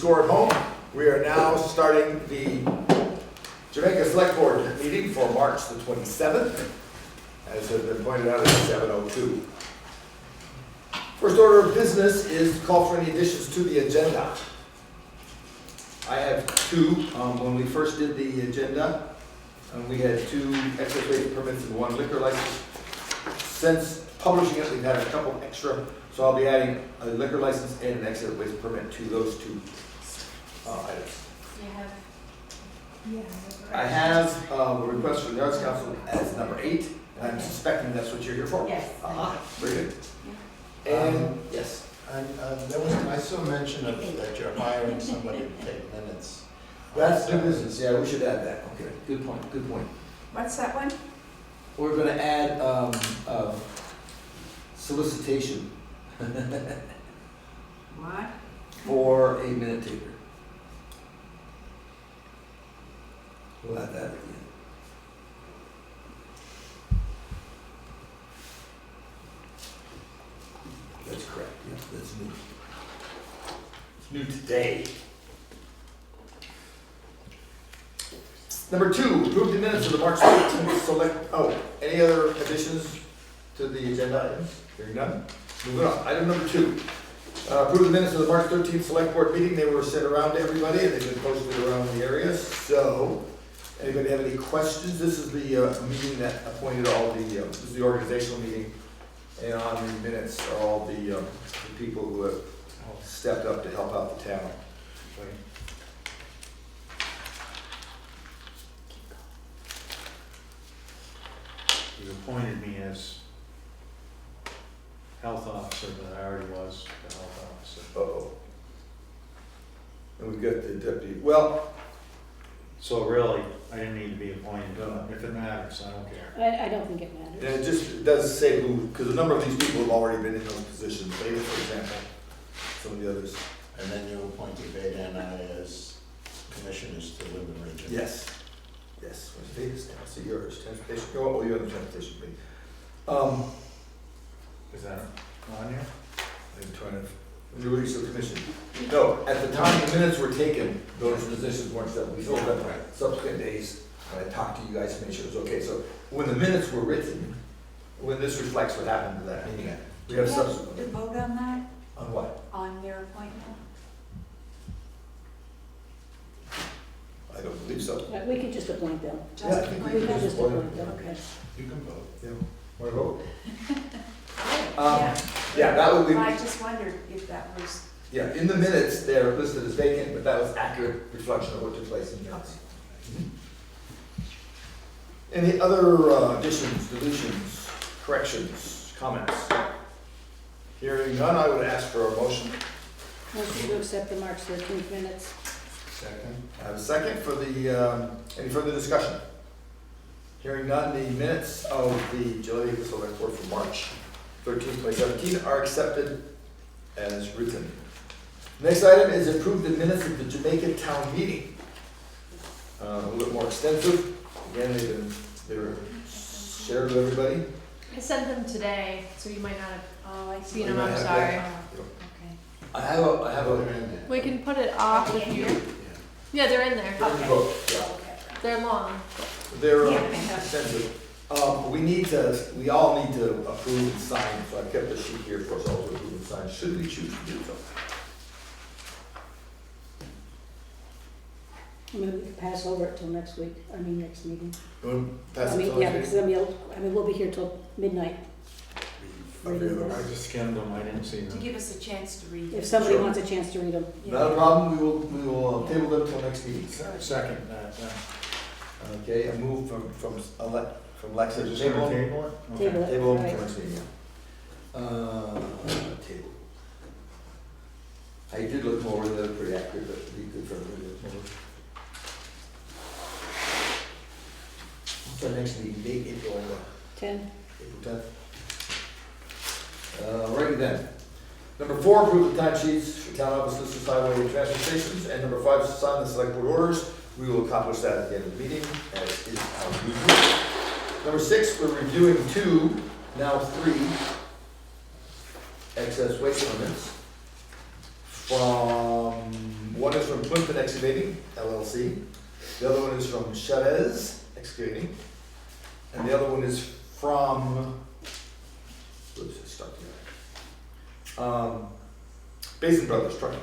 score at home. We are now starting the Jamaica Selectboard meeting for March the 27th, as has been pointed out at 7:02. First order of business is to call for any additions to the agenda. I have two. When we first did the agenda, we had 2 excess weight permits and 1 liquor license. Since publishing it, we've had a couple extra, so I'll be adding a liquor license and an excess weight permit to those 2 items. I have a request from the Arts Council as number 8, and I'm suspecting that's what you're here for. Yes. Very good. And yes. I saw mention of that you're hiring somebody to take minutes. That's new business, yeah, we should add that. Okay, good point, good point. What's that one? We're gonna add solicitation What? for a minute taker. We'll add that again. That's correct, yeah, that's new. It's new today. Number 2, approve the minutes of the March 13th any other additions to the agenda items? Hearing none. Moving on. Item number 2. Approve the minutes of the March 13th Select Board meeting. They were sent around to everybody and they've been posted around the area. So, anybody have any questions? This is the meeting that appointed all the, this is the organizational meeting. And on the minutes are all the people who have stepped up to help out the town. You appointed me as health officer, but I already was the health officer. Uh-oh. And we've got the deputy, well, So really, I didn't need to be appointed, if it matters, I don't care. I don't think it matters. and it does say who, because a number of these people have already been in those positions, Beta, for example, some of the others. And then you appointed Beta and I as commissioners to live in region. Yes, yes, what's Beta's now? See yours, transportation, oh, you're on the transportation committee. Is that on here? I'm trying to, the release of commission. No, at the time the minutes were taken, those positions weren't set, we filled them subsequent days, and I talked to you guys to make sure it was okay. So when the minutes were written, when this reflects what happened to that meeting, we have To subsequent. vote on that, On what? on their appointment? I don't believe so. We could just appoint them. Yeah, I Just think We we could can just appoint appoint them. them, okay. You can vote. Yeah, want to vote? Yeah. Yeah, that would be, I just wondered if that was, yeah, in the minutes, they're listed as vacant, but that was accurate reflection of what took place in the minutes. Any other additions, deletions, corrections, comments? Hearing none, I would ask for a motion. Motion to accept the March 13th minutes. Second. I have a second for the, any further discussion? Hearing none, the minutes of the Jamaica Select Board for March 13th, 2017 are accepted as written. Next item is approve the minutes of the Jamaica Town Meeting. A little bit more extensive. Again, they were shared with everybody. I sent them today, so you might not have oh, I see. seen them, might I'm have sorry. Okay. I have They're a, in there. We can put it off if you, yeah, they're in there. Okay. vote, yeah. Okay. They're long. They're Yeah. extensive. We all need to approve and sign, so I kept a sheet here for us all to approve and sign, should we choose to do so. I mean, we could pass over it till next week, next meeting. You want to pass I it mean, to yeah, the because meeting? we'll be here till midnight. Every other I month. just skimmed them, I didn't see To them. give us a chance to read. If somebody Sure. wants a chance to read them. Not a problem, we will table them till next meeting. Second, that. Okay, a move from Lex to Just table gonna them. table it? Okay. Table it. Table them Right. till next meeting, yeah. Table. I did look more, they're pretty accurate, but it'd be good for everybody to look more. What's our next meeting date, April 10. 10th? Righty then. Number 4, approve the time sheets for town offices, highway and transfer stations, and number 5, sign the select board orders. We will accomplish that at the end of the meeting, as is our usual. Number 6, we're reviewing 2, now 3 excess waste limits. one is from Plimpton Excavating LLC, the other one is from Chavez Excavating, and the other one is from, oops, it's stuck here. Basin Brothers Trucking.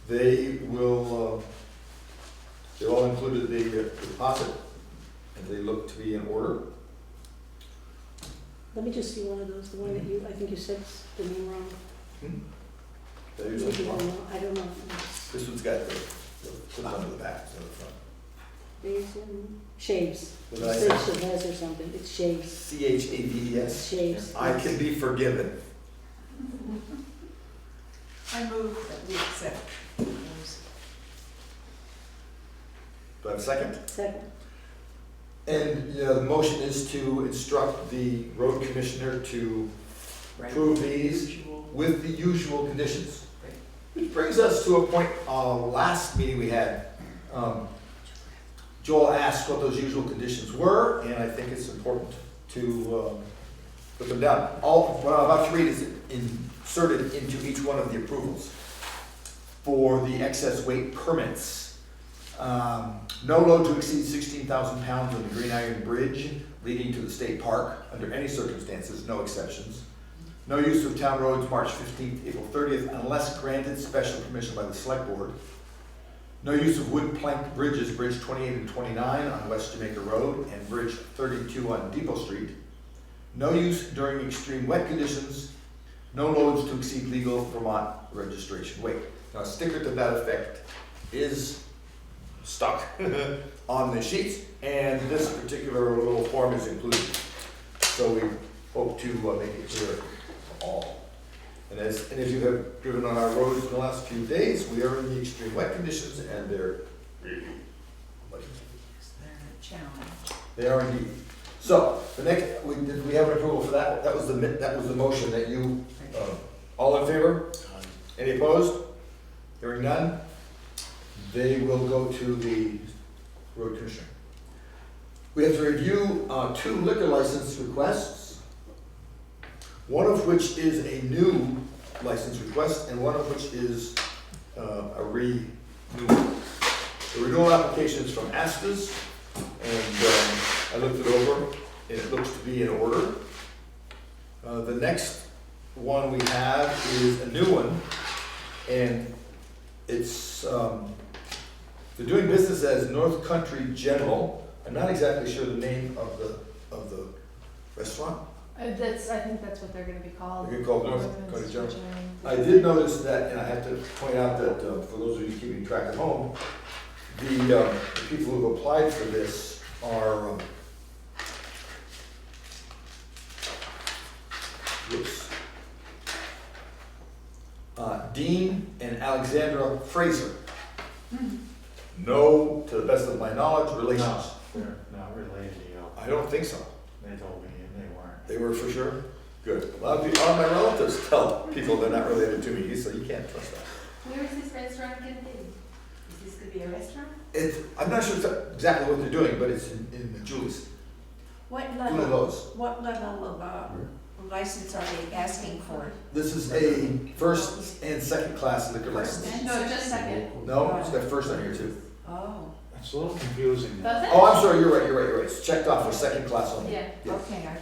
They will, they all included the deposit, and they look to be in order. Let me just see one of those, the one that you, I think you said the name wrong. That is Maybe on the front. I don't know. This one's got the put on the back, it's on the front. Basin, Shaves. What You did I said say? Chavez or something, it's Shaves. Chaves. Shaves. I can be forgiven. I move that we accept those. Do I have a second? Second. And the motion is to instruct the road commissioner to approve these with the usual conditions. Which brings us to a point, last meeting we had, Joel asked what those usual conditions were, and I think it's important to put them down. What I'm about to read is inserted into each one of the approvals. For the excess weight permits, no load to exceed 16,000 pounds on the Green Iron Bridge leading to the state park, under any circumstances, no exceptions. No use of town roads March 15th, April 30th, unless granted special permission by the select board. No use of wood planked bridges, Bridge 28 and 29 on West Jamaica Road and Bridge 32 on Depot Street. No use during extreme wet conditions. No loads to exceed legal Vermont registration weight. Now, a sticker to that effect is stuck on the sheets, and this particular little form is included. So we hope to make it clear to all. And as you have driven on our roads in the last few days, we are in the extreme wet conditions, and they're really muddy. They're a challenge. They are indeed. So the next, did we have an approval for that? That was the motion that you. All in favor? Any opposed? Hearing none. They will go to the road commissioner. We have to review 2 liquor license requests, one of which is a new license request and one of which is a renewal. The renewal application is from Astas, and I looked it over, and it looks to be in order. The next one we have is a new one, and it's, they're doing business as North Country General. I'm not exactly sure the name of the restaurant. I think that's what they're gonna be called. They're called North Country General. I did notice that, and I have to point out that, for those of you keeping track at home, the people who have applied for this are, Dean and Alexandra Fraser. No, to the best of my knowledge, relations. No, they're not related to you. I don't think so. They told me they weren't. They were for sure? Good. A lot of my relatives tell people they're not related to me, so you can't trust that. Where is this restaurant gonna be? Is this gonna be a restaurant? I'm not sure exactly what they're doing, but it's in Julie's. What Julie level, Lowe's. what level of license are they asking for? This is a first and second class liquor license. No, just second. No, it's got first on here too. Oh, It's a little confusing. That's it? Oh, I'm sorry, you're right. It's checked off for second class only. Yeah. Yeah. okay, I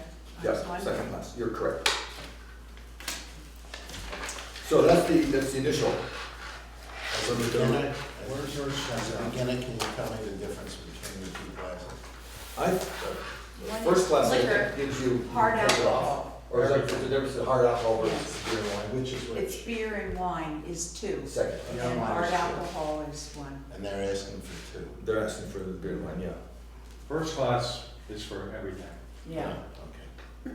Yeah, was wondering. second class, you're correct. So that's the initial. As a beginner, can you tell me the difference between the 2 classes? First class, I Liquor. think, gives you. Hard liquor off. alcohol. Or is that the difference in hard alcohol versus beer and wine? Which is It's which? beer and wine is 2, Second. Yeah. and wine hard is two. alcohol is 1. And they're asking for 2. They're asking for the beer and wine, yeah. First class is for everything. Yeah. Okay.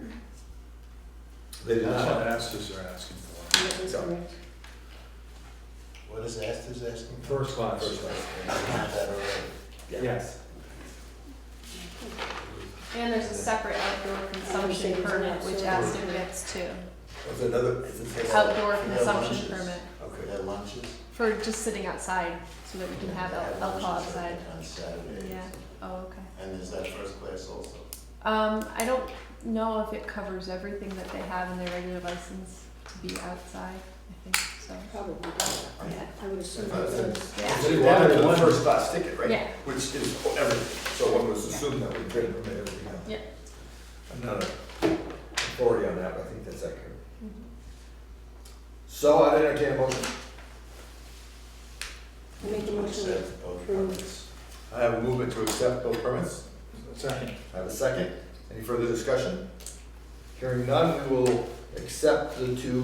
They did That's not what have. Estes are asking for. That is Yeah. correct. What is Astor's asking for? First class. First class. I have that already. Yes. And there's a separate outdoor consumption permit, which Aston gets too. What's another, is it? Outdoor For their consumption lunches. permit, For Okay. their lunches? for just sitting outside, so that we can have alcohol lunches outside. On Saturday. Yeah, oh, okay. And is that first class also? I don't know if it covers everything that they have in their regular license to be outside, I think so. so. Probably, yeah, I would assume it That's it. was. Yeah. They wanted the first class ticket, right? Yeah. Which is everything, so one was assumed that we could permit everything else. Yeah. I'm not an authority on that, but I think that's accurate. So I entertain a motion. I make a motion to Accept both approve. permits. I have a movement to accept both permits. Second. I have a second. Any further discussion? Hearing none, we will accept the two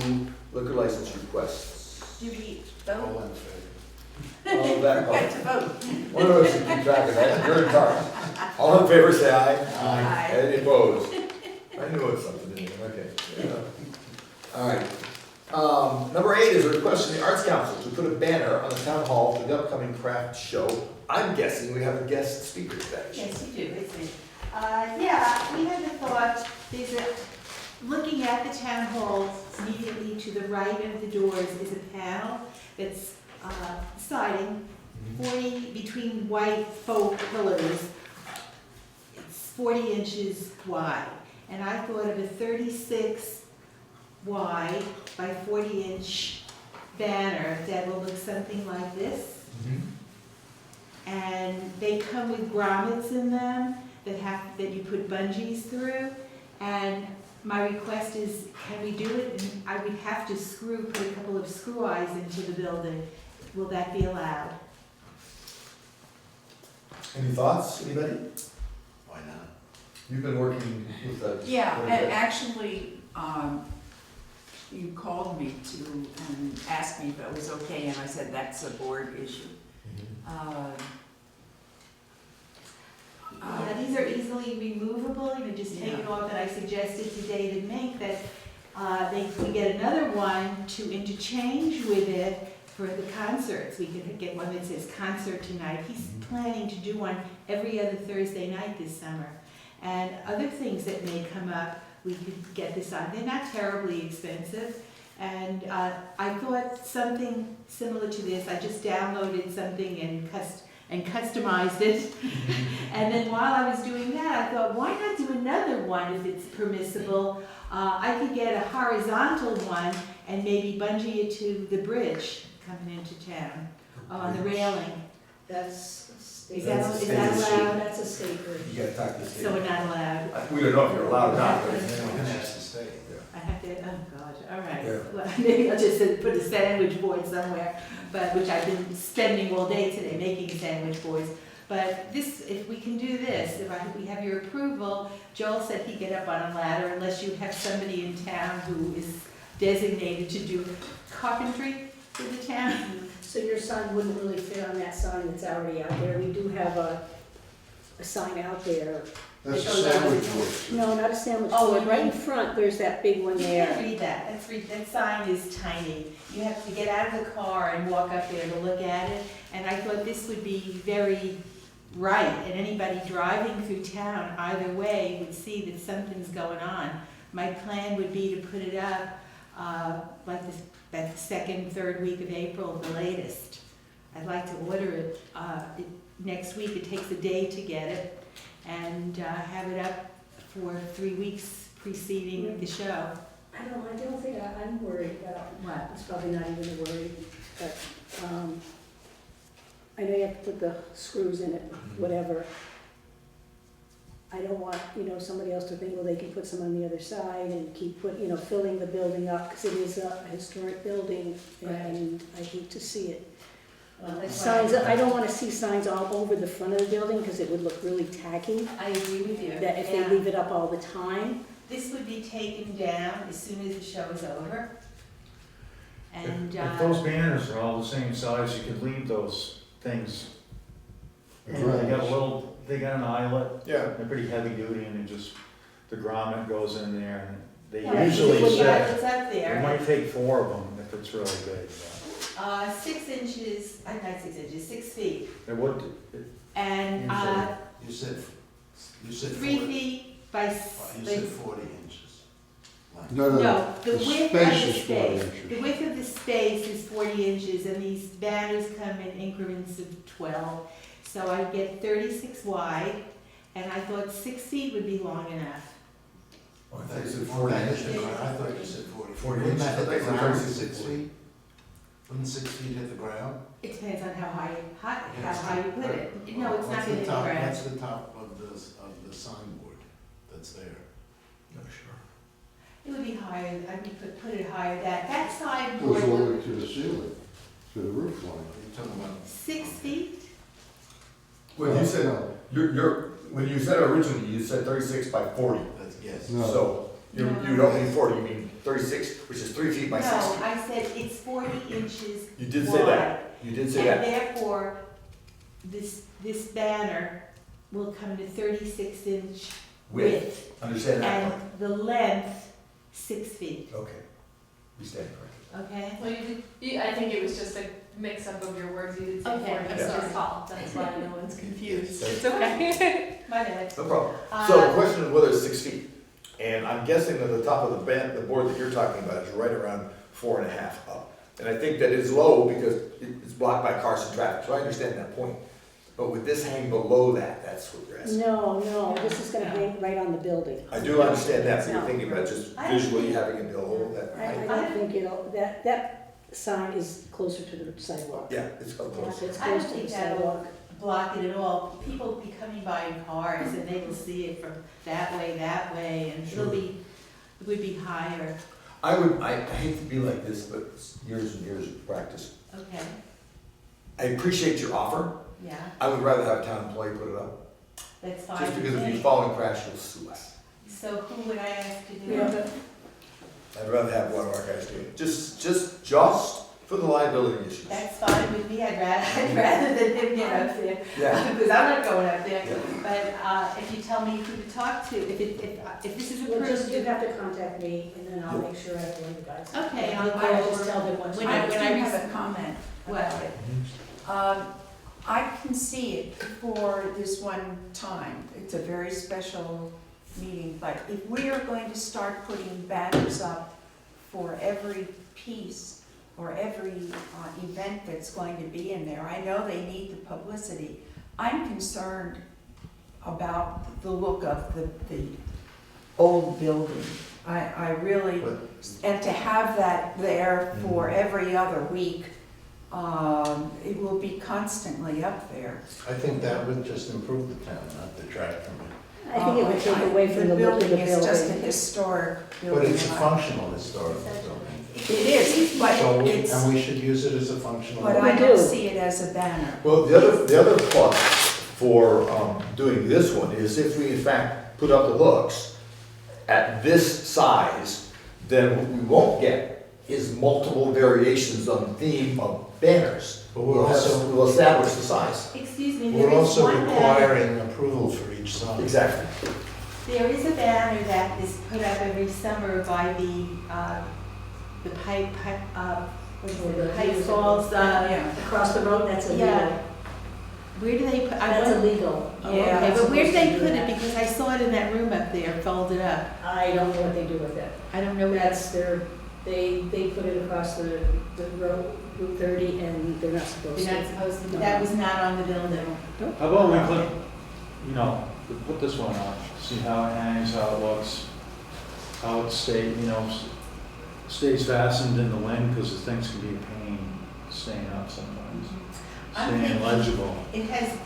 liquor license requests. Do we All vote? in favor? All of that, We got to vote. one of us should keep track of that, you're in charge. All in favor, say aye. Aye. Any opposed? I knew it was something in there, okay. Yeah. All right. Number 8 is a request from the Arts Council to put a banner on the town hall for the upcoming craft show. I'm guessing we have a guest speaker today. Yes, you do, it's me. Yeah, we had the thought, looking at the town hall, immediately to the right of the doors is a panel that's siding, 40, between white faux pillars. It's 40 inches wide. And I thought of a 36 wide by 40-inch banner that will look something like this. And they come with grommets in them that you put bungees through. And my request is, can we do it? And I would have to put a couple of screw eyes into the building. Will that be allowed? Any thoughts, anybody? Why not? You've been working with the. Yeah, and actually, you called me and asked me if it was okay, and I said that's a board issue. Yeah, these are easily removable, you just take it Yeah. off, and I suggested to David Mink that they could get another one to interchange with it for the concerts. We could get one that says concert tonight. He's planning to do one every other Thursday night this summer. And other things that may come up, we could get this on. They're not terribly expensive. And I thought something similar to this. I just downloaded something and customized it. And then while I was doing that, I thought, why not do another one if it's permissible? I could get a horizontal one and maybe bungee it to the bridge coming into town, on the railing. That's a state. Is that That's allowed? That's a state bridge. You gotta talk to the state. So we're not allowed? We don't know if you're allowed or not, but. You can ask the state. I have to, oh gosh, all right. Yeah. Well, maybe I'll just put a sandwich board somewhere, which I've been spending all day today making sandwich boards. But this, if we can do this, if we have your approval, Joel said he'd get up on a ladder unless you have somebody in town who is designated to do carpentry for the town. So your sign wouldn't really fit on that sign that's already out there. We do have a sign out there. That's a It goes out- sandwich board. No, not a sandwich Oh, board. you Right in mean- front, there's that big one You can't there. read that, that sign is tiny. You have to get out of the car and walk up there to look at it. And I thought this would be very right, and anybody driving through town either way would see that something's going on. My plan would be to put it up like the second, third week of April, the latest. I'd like to order it next week. It takes a day to get it, and have it up for 3 weeks preceding the show. I don't think I'm worried about, What? it's probably not even a worry, but, I know you have to put the screws in it, whatever. I don't want, somebody else to think, well, they can put some on the other side and keep filling the building up, because it is a historic building, and I hate to see it. Signs, I don't wanna see signs all over the front of the building, because it would look really tacky, I agree with you. that if they Yeah. leave it up all the time. This would be taken down as soon as the show is over. And, If those banners are all the same size, you could leave those things. They got an eyelet, Yeah. they're pretty heavy duty, and the grommet goes in there, and they yeah, usually it's say, up it there. might take 4 of them if it's really big. 6 inches, not 6 inches, 6 feet. It would, And, You said 3 40. feet by, You said 40 inches. Like- No, no, the width of the space is 40 space. inches. The width of the space is 40 inches, and these banners come in increments of 12. So I get 36 wide, and I thought 6 feet would be long enough. I thought you said 40 inches. I thought you said 40. 40 Wouldn't inches. that hit I the thought you said ground 36 6 feet? Wouldn't 6 feet hit the ground? It depends on how high Yes. you put it. No, it's not What's gonna the hit the top- ground. What's the top of the signboard that's there? No, sure. It would be higher, I would put it higher, that Goes sideboard, all the way to the ceiling, to the roof line. What are you talking about? 6 feet? When you said, No, when you said originally, you said 36 by 40. That's, yes. No. So you don't mean 40, you mean 36, which is 3 feet by 6 No, feet. I said it's 40 inches You did say that. You did say and that. therefore, this banner will come to 36-inch width. Understand that And part. the length, 6 feet, Okay. You stand corrected. okay? Well, I think it was just a mix-up of your words, you did say Okay, 40, I'm so sorry. it's tall, that's why no one's confused. Yes. It's okay. My bad. No problem. So the Uh, question is whether it's 6 feet. And I'm guessing that the top of the board that you're talking about is right around 4.5 up. And I think that is low because it's blocked by cars and traffic, so I understand that point. But with this hanging below that, that's what you're asking. No, this is gonna hang right on the building. I do understand that, but you're No. thinking about just I don't visually think- having it below that I height. don't think it'll, that sign is closer to the sidewalk. Yeah, it's up close. It's I don't close to the think that'll sidewalk. block it at all. People will be coming by in cars and they will see it from that way, and Sure. it would be higher. I hate to be like this, but it's years and years of practice. Okay, I appreciate your offer. yeah, I would rather have a town employee put it up, that's fine. just because with if you me. fall and crash, you'll sue us. So who would I ask to do Yeah, it? but I'd rather have one of our guys do it, just for the liability issues. That's fine with me. I'd rather than him get up there, Yeah, because I'm not going up there. Yeah. But if you tell me who to talk to, if this is Well, just, you approved. have to contact me, and then I'll make sure I have one of the guys. Okay, I'll go I'll just over- tell them what to when do. I- I when do I have a comment What? about it. I can see it for this one time. It's a very special meeting, but if we are going to start putting banners up for every piece or every event that's going to be in there, I know they need the publicity. I'm concerned about the look of the old building. I really, and to have that there for every other week, it will be constantly up there. I think that would just improve the town, not detract from it. I think it would take away from the look of the building. is just a building. historic building. But it's a and I- functional historical building. It is, but So, it's, and we should use it as a functional. but We I don't do. see it as a banner. well, the other plus for doing this one is if we in fact put up the hooks at this size, then what we won't get is multiple variations on the theme of banners. But we're also- We'll establish the size. Excuse me, there We're is also one banner. requiring approval for each sign. Exactly. There is a banner that is put up every summer by the pipe, what is it, the Pipe Falls, Yeah. Across the road, that's illegal. yeah. Where do they put, I That's wonder, illegal. oh, Yeah. okay, but where do they Supposed to put do it? that. Because I saw it in that room up there, folded up. I don't know what they do with it. I don't know where that's, They put it across the road, Route 30, and they're not supposed you're to. not supposed to, that was not on the building. How about we put, we put this one on, see how it hangs, how it looks, how it stays fastened in the wind, because the things can be a pain staying up sometimes. I'm Staying thinking- legible. It has,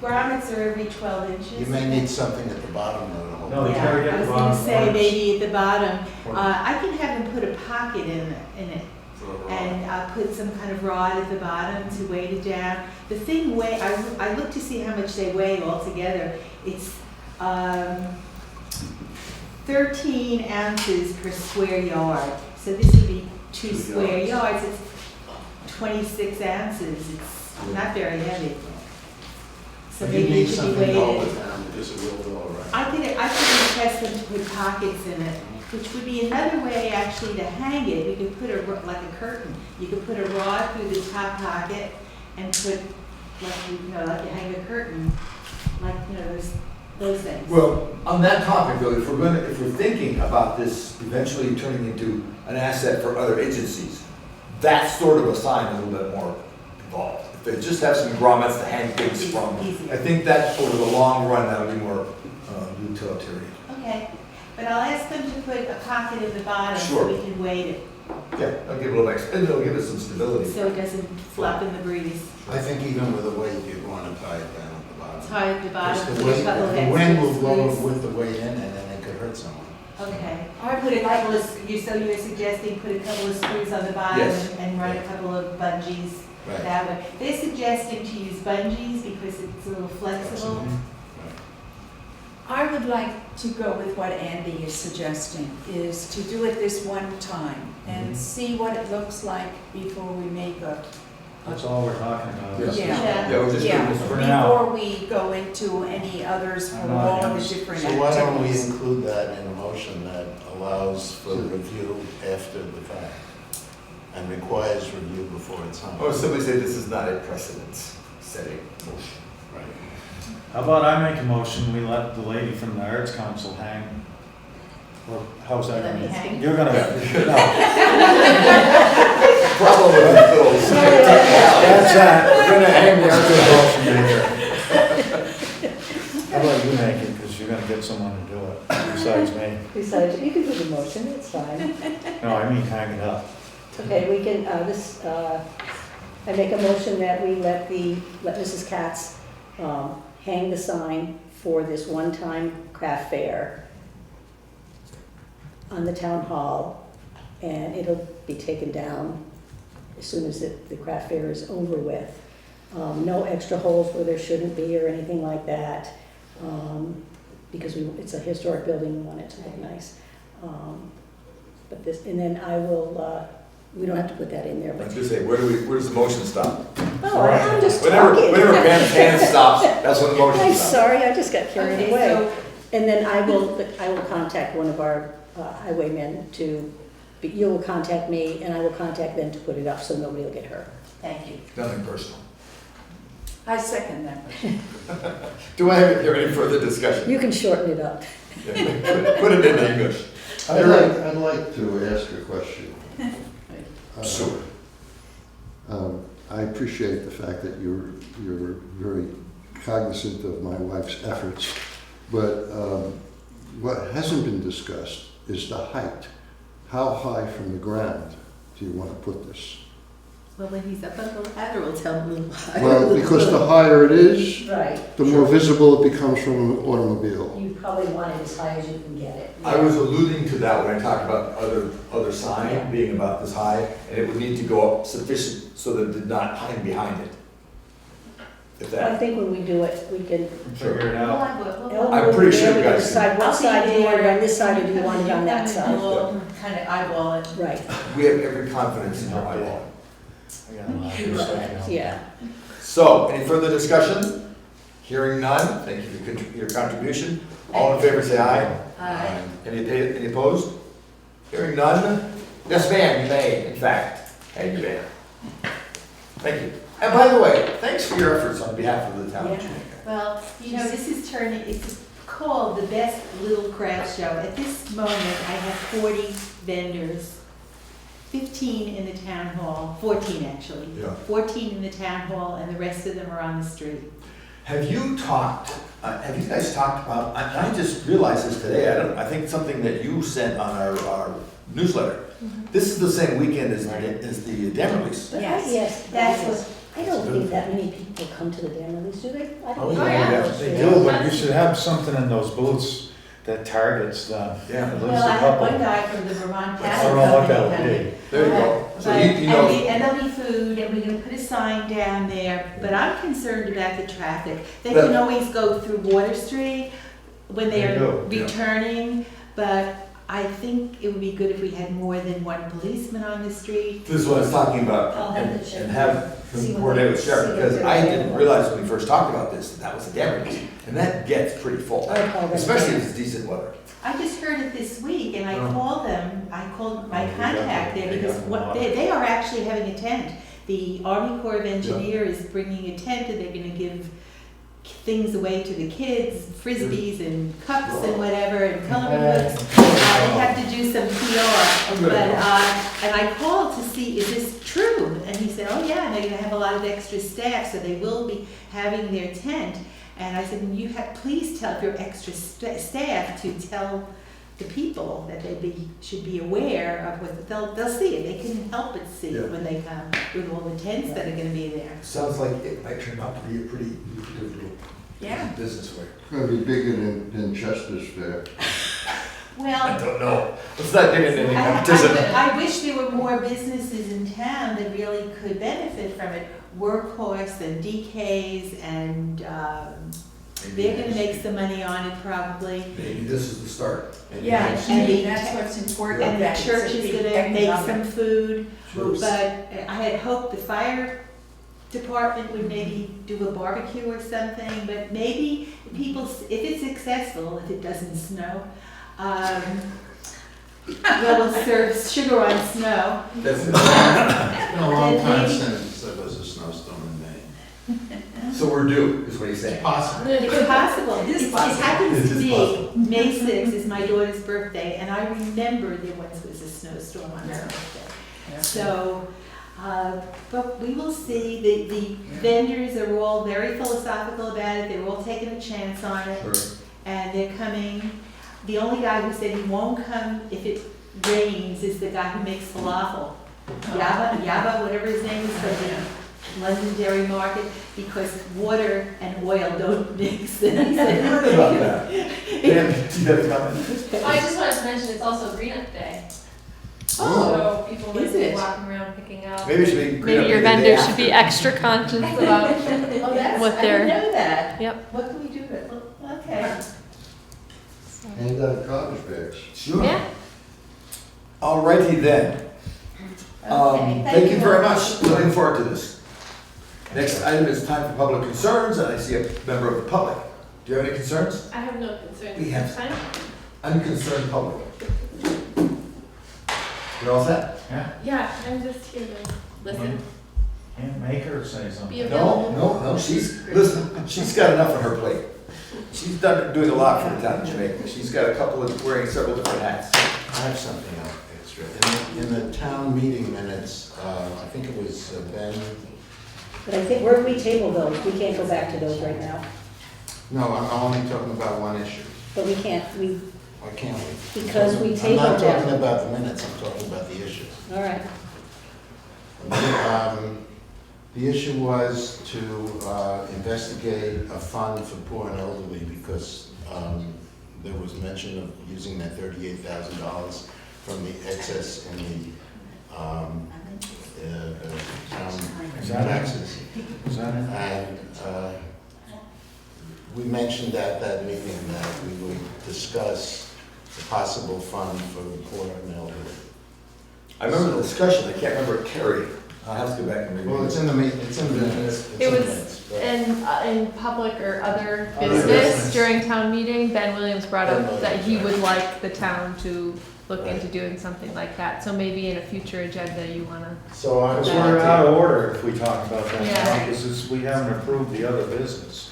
grommets are every 12 inches. You may need something at the bottom though to hold. No, you it. Yeah, gotta get I was the gonna bottom say corners. maybe at the bottom. Or- I can have them put a pocket in it. for a rod. And put some kind of rod at the bottom to weight it down. The thing I looked to see how much they weigh altogether. It's 13 ounces per square yard. So this would be 2 square yards. It's 26 ounces. It's not very heavy. So But you maybe need it should be something to hold weighted. it down because it will go around. I could request them to put pockets in it, which would be another way actually to hang it. We could put like a curtain. You could put a rod through the top pocket and put, like you hang a curtain, like, those things. Well, on that topic though, if we're thinking about this eventually turning into an asset for other agencies, that sort of a sign is a little bit more involved. If they just have some grommets to hang things from, Easier. I think that over the long run, that would be more utilitarian. Okay, but I'll ask them to put a pocket at the bottom so Sure. we can weight it. Yeah, it'll give a little extra, and it'll give us some stability. So it doesn't flop in the breeze. I think even with the weight, you'd want to tie it down at the bottom. Tie at the bottom, Because put the a weight, couple of the wind will extra blow screws. with the weight in it, and then it could hurt someone. Okay. I Put would a couple like, of, so you're suggesting put a couple of screws on the bottom Yes. and run a couple of bungees Right. that way. They're suggesting to use bungees because it's a little flexible. I would like to go with what Andy is suggesting, is to do it this one time and see what it looks like before we make a, That's all we're talking about. is- Yeah. Yeah, we're just doing yeah, this. For now. before we go into any others for I'm not all the against- different So why don't we activities. include that in a motion that allows for review after the fact and requires review before it's signed? Or simply say this is not a precedent-setting motion. Right. How about I make a motion, we let the lady from the Arts Council hang? Or how's that Let me gonna? hang? You're gonna, no, Problem with the bills. that's that, we're gonna hang the Arts Council here. How about you make it, because you're gonna get someone to do it, besides me. Besides, you can do the motion, it's fine. No, I mean hang it up. Okay, we can, I make a motion that we let Mrs. Katz hang the sign for this one-time craft fair on the town hall, and it'll be taken down as soon as the craft fair is over with. No extra holes where there shouldn't be or anything like that, because it's a historic building, we want it to look nice. But this, and then I will, we don't have to put that in there, I was but, gonna say, where does the motion stop? oh, I'm just Whenever talking. Pam's hand stops, that's when the motion I'm stops. sorry, I just got carried Okay, away. so And then I will contact one of our highwaymen but you will contact me, and I will contact them to put it up so nobody will get hurt. thank you. Nothing personal. I second that. Do I have any further discussion? You can shorten it up. Yeah, put it in English. I'd like to ask a question. Sure. I appreciate the fact that you're very cognizant of my wife's efforts, but what hasn't been discussed is the height. How high from the ground do you want to put this? Well, when he's up on the ladder, we'll tell him a little higher. Well, because the higher it is, Right. the more visible it becomes from an automobile. You probably want it as high as you can get it. I was alluding to that when I talked about other sign being about this high, and it would need to go up sufficient so that it did not hang behind it. If I that, think when we do it, we can. Figure it Well, out. I will. Ellen I'm will pretty be sure there, you we can guys decide I'll what be side do you want it there. on, this side, or do you want it on that And side? we'll kind of eyeball it. Right, we have every confidence in your eyeball. I got a lot of stuff. yeah. So, any further discussion? Hearing none, thank you for your contribution. All in favor, say aye. Aye. Any opposed? Hearing none? Yes, ma'am, you may, in fact, and you may. Thank you. And by the way, thanks for your efforts on behalf of the town of Yeah. Jamaica. Well, you know, this is turning, it's called the best little craft show. At this moment, I have 40 vendors, 15 in the town hall, 14 actually. Yeah. 14 in the town hall, and the rest of them are on the street. Have you guys talked about, I just realized this today, I think something that you sent on our newsletter. This is the same weekend as the dam release. But Yes. Yes, That's that is. I don't think that many people come to the dam release, do they? I don't Oh, think yeah. they They do. do, but you should have something in those booths that targets the, Yeah. at least Well, a I have couple. one guy from the Vermont I Cattle don't know what that Company would coming. be. There you go. So But- you know, and there'll be food, and we're gonna put a sign down there, but I'm concerned about the traffic. They But- can always go through Water Street when They they're do, yeah. returning, but I think it would be good if we had more than one policeman on the street. this is what I was talking about, I'll have and the sheriff. and have See them what coordinate they- with sheriff, see what because they're I didn't available. realize when we first talked about this, that was a dam release. And that gets pretty full, I call them especially dam. if it's decent weather. I just heard it this week, and I Oh. called them, I called my Oh, they got contact the- there, they because got the what, water. they are actually having a tent. The Army Corps of Engineers is bringing a tent, and they're gonna give things away to the kids, frisbees and cups and whatever, and coloring books. They have to do some PR, but, and I called to see, is this true? And he said, oh yeah, and they're gonna have a lot of extra staff, so they will be having their tent. And I said, you have, please tell your extra staff to tell the people that should be aware of what, they'll see it, they can help but see Yeah. it when they come with all the tents that are gonna be there. Sounds like it might turn out to be a pretty lucrative little Yeah. business way. It's gonna be bigger than Chester's Fair. I Well, don't know. Let's not get into any competition. I wish there were more businesses in town that really could benefit from it. Workhorse and DK's and, they're gonna make some money on it probably. Maybe this is the start. Yeah, And to me, the- that's what's important. And the that it's a church is big gonna make economic- some food, Sure. but I had hoped the fire department would maybe do a barbecue or something, but maybe people, if it's successful, if it doesn't snow, they'll serve sugar on snow. That's it. It's been a long Then time maybe- since there was a snowstorm in Maine. So we're due, is what he's saying. Possible. It's possible. It is It possible. happens It to is be, possible. May 6th is my daughter's birthday, and I remember there once was a snowstorm on her birthday. Yeah. So, but we will see. The vendors are all very philosophical about it. They're all taking a chance on it, Sure. and they're coming. The only guy who said he won't come if it rains is the guy who makes falafel. Yaba, whatever his name is, from the Londonderry Market, because water and oil don't mix. And he I said, heard about that. Dan, do you have a comment? I just wanted to mention it's also Green Up Day. Oh, So people might is be it? walking around picking up. Maybe it should be. green Maybe up your the day vendors after. should be extra conscious about, Oh, that's, What I they're- didn't know that. Yep. What can we do to, okay. Hand out garbage bags. Sure. yeah. Alrighty then. Okay, Thank you very much. Looking forward to this. Next item is time for public concerns, and I see a member of the public. Do you have any concerns? I have no concerns We at have- this time. Unconcerned public. You all set? Yeah, Yeah, I'm just here to listen. can't make her say Be something. available. No, listen, she's got enough on her plate. She's doing a lot for the town of Jamaica. She's got a couple of, wearing several different hats. I have something else extra. In the town meeting minutes, I think it was Ben, But I think where we table those, we can't go back to those right now. no, I'm only talking about one issue. But we can't, Why can't we? Because we I'm tabled not talking them. about the minutes, I'm talking about the issue. all right. The issue was to investigate a fund for poor and elderly because there was mention of using that $38,000 from the excess in the town Is that it? taxes. Is that it? And we mentioned at that meeting that we would discuss the possible fund for the poor and elderly. I remember the discussion, I can't remember it carried. I'll have to go back and read Well, it's it. in the minutes. It's in the minutes. It was but- in public or other Other business business. during town meeting, Ben Williams brought Ben up that Williams, he right. would like the town to look Right. into doing something like that. So maybe in a future agenda, you wanna, So I Because was we're out of order if we talk about that Yeah. now, because we haven't approved the other business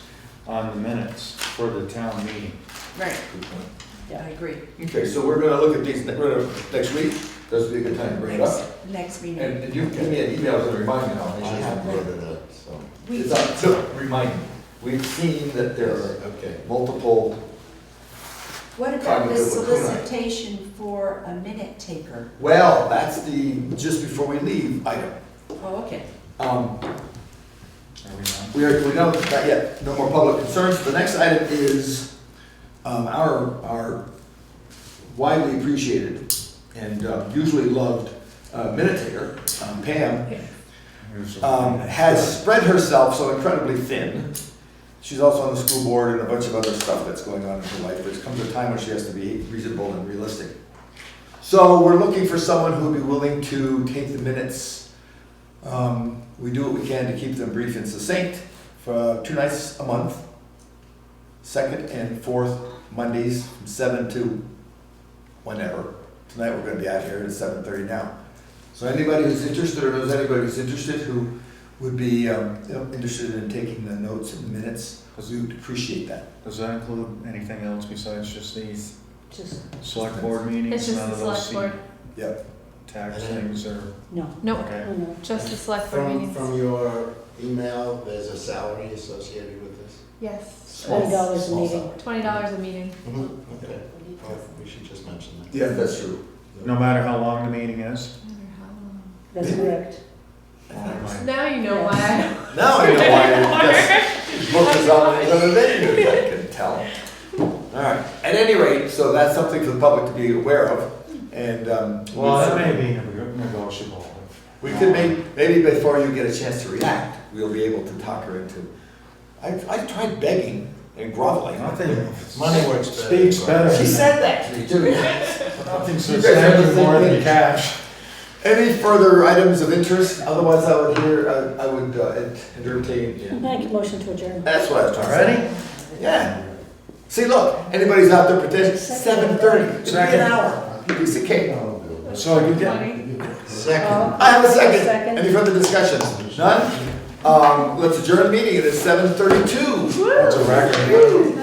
on the minutes for the town meeting. Right, Good point. yeah, I agree. Okay, so we're gonna look at these next week. This would be a good time to bring it up. Next meeting. And you give me an email to remind me, I'll I make sure. have wrote it up, so. It's up, so remind me. We've seen that there are Okay. multiple, What about the Cognitive lacuna. solicitation for a minute taker? well, that's the, just before we leave item. Oh, okay. Um, Are we done? we know, not yet, no more public concerns. The next item is, our widely appreciated and usually loved minute taker, Pam, Here's a- has spread herself so incredibly thin. She's also on the school board and a bunch of other stuff that's going on in her life. There's comes a time when she has to be reasonable and realistic. So we're looking for someone who would be willing to take the minutes. We do what we can to keep them brief and succinct for 2 nights a month, second and fourth Mondays from 7 to whenever. Tonight we're going to be out here at 7:30 now. So anybody who's interested or knows anybody who's interested who would be interested in taking the notes and the minutes, because we would appreciate that. Does that include anything else besides just these Just, select board meetings? it's just None the of those select board. Yep. tax things or, no, No, okay. no, no. just the select board From, meetings. from your email, there's a salary associated with this? Yes. $20 a meeting. $20 a meeting. Okay, well, we should just mention that. Yeah, that's true. No matter how long the meeting is. That's correct. Never mind. Now you know why. Now I know why this book is on another venue, I can tell. All right, at any rate, so that's something for the public to be aware of, and, Well, that may be negotiable. we could maybe before you get a chance to react, we'll be able to talk her into, I tried begging and groveling. Nothing. Money works better. Speaks better. She said that to me too. Nothing You says guys ever thank you more think than that- cash. Any further items of interest? Otherwise, I would entertain, yeah. Make a motion to adjourn. That's what I was trying to say. Already? Yeah. See, look, anybody's out there pretending, 7:30, it'll be an Second. hour, piece of cake. So you get, Second. I have a second. Second. Any further discussion? None? Let's adjourn the meeting. It is 7:32. that's a record.